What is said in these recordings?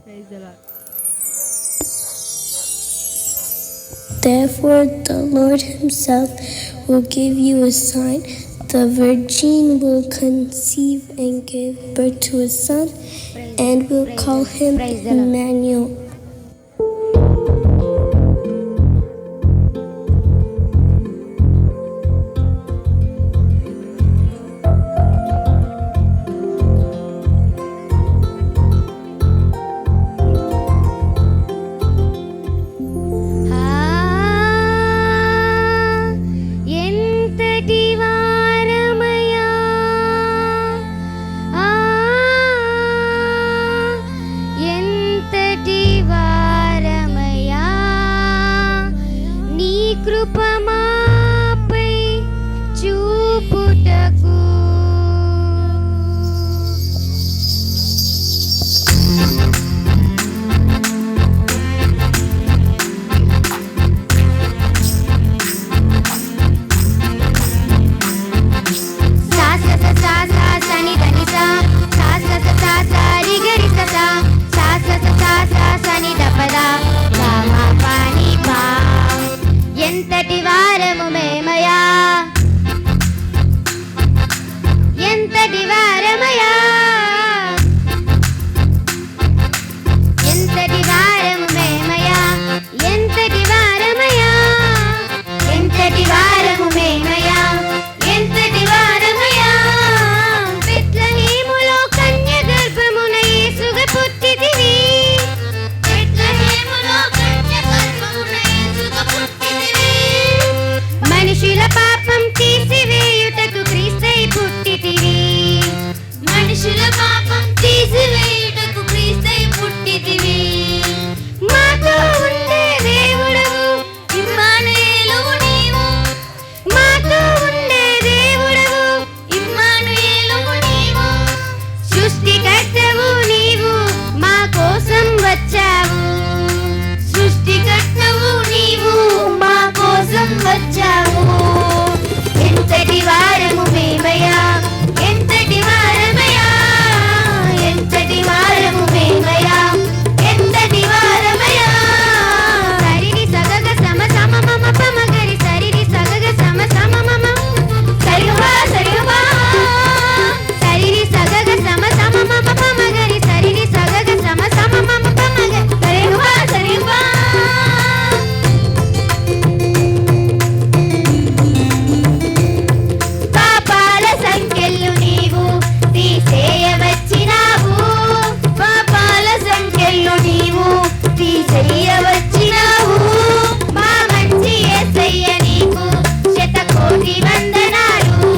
Praise the Lord. Therefore, the Lord Himself will give you a sign. The virgin will conceive and give birth to a son, and will call him Emmanuel. కృపమాపై చూపుటకు ఎంతటి వారము మేమయా, ఎంతటి వారమయా, ఎంతటి వారము మేమయా, ఎంతటి వారమయా, ఎంతటి వారము మేమయా, ఎంతటి వారమయా. బెత్లెహేములో కన్య గర్భమున యేసుగా పుట్టితివి, బెత్లెహేములో కన్య గర్భమున యేసుగా పుట్టితివి. మనుషుల పాపం తీసివేయుటకు క్రీస్తై పుట్టితివి, మనుషుల పాపం తీసివేయుటకు క్రీస్తై పుట్టితివి. మాతో ఉండే దేవుడవు ఇమ్మానుయేలువు నీవు, మాతో ఉండే దేవుడవు ఇమ్మానుయేలువు నీవు. సృష్టికర్తవు నీవు మా కోసం వచ్చావు, సృష్టికర్తవు నీవు మా కోసం వచ్చావు. ఎంతటి వారము మేమయా, ఎంతటి వారమయా, ఎంతటి వారము మేమయా, ఎంతటి వారమయా. సరిని సగగ సమ సమ మమ పమగరి, సరిని సగగ సమ సమ మమ సరిగమా సరిగమా, సరిని సగగ సమ సమ మమ పమగరి, సరిని సగగ సమ సమ మమ పమగరి, సరిగమా సరిగమా. పాపాల సంఖ్యలు నీవు తీసేయవచ్చినావు, పాపాల సంఖ్యలు నీవు తీసేయవచ్చినావు. మా మంచి యేసయ్య నీకు శతకోటి వందనాలు,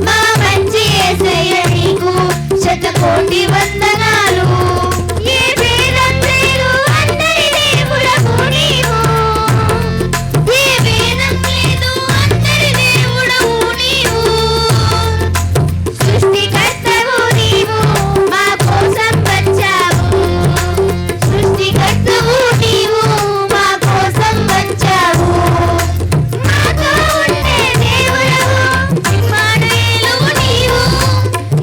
మా మంచి యేసయ్య నీకు శతకోటి వందనాలు. ఏ భేదం లేదు అందరి దేవుడవు నీవు, ఏ భేదం లేదు అందరి దేవుడవు నీవు. సృష్టికర్తవు నీవు మా కోసం వచ్చావు, సృష్టికర్తవు నీవు మా కోసం వచ్చావు. మాతో ఉండే దేవుడవు ఇమ్మానుయేలువు నీవు,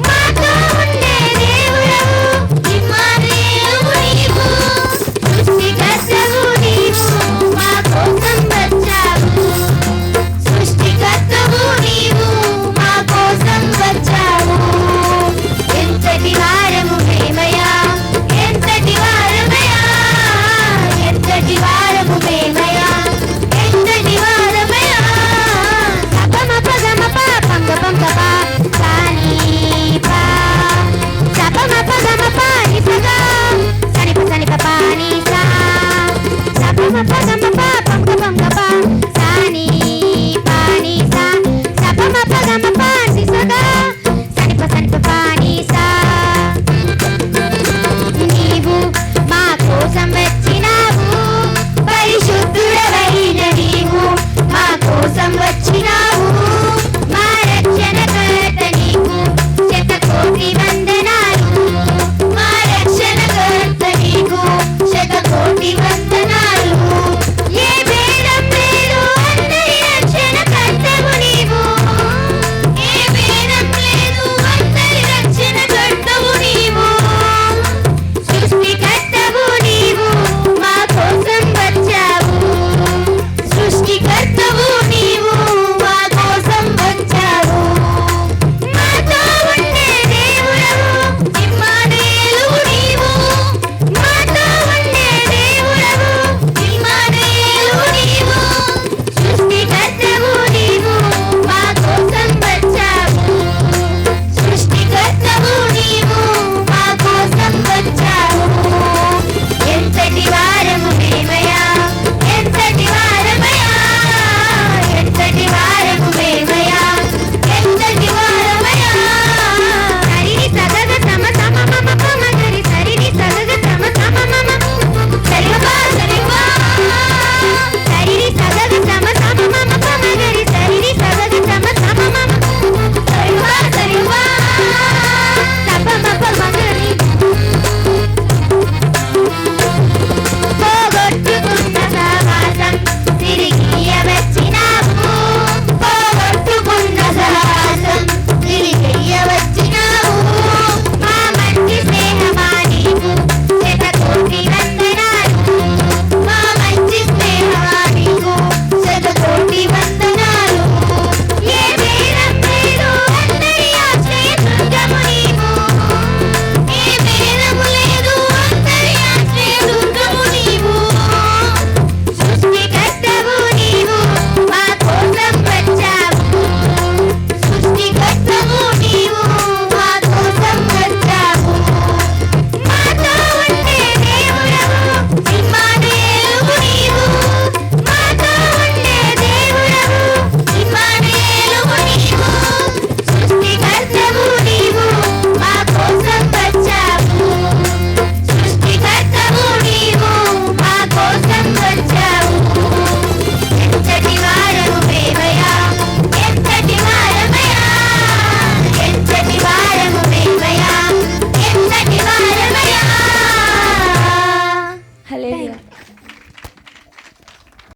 మాతో ఉండే దేవుడవు ఇమ్మానుయేలువు నీవు. సృష్టికర్తవు నీవు మా కోసం వచ్చావు, సృష్టికర్తవు నీవు మా కోసం వచ్చావు. ఎంతటి వారము మేమయా, ఎంతటి వారమయా, ఎంతటి వారము మేమయా, ఎంతటి వారమయా. సపమ పగమ పా పంగ పంగ పా సాని పా, సపమ పగమ పా నిసగా సనిప సనిప పా ని సా, సపమ పగమ పా పంగ పంగ పా సాని పా ని సా, సపమ పగమ పా నిసగా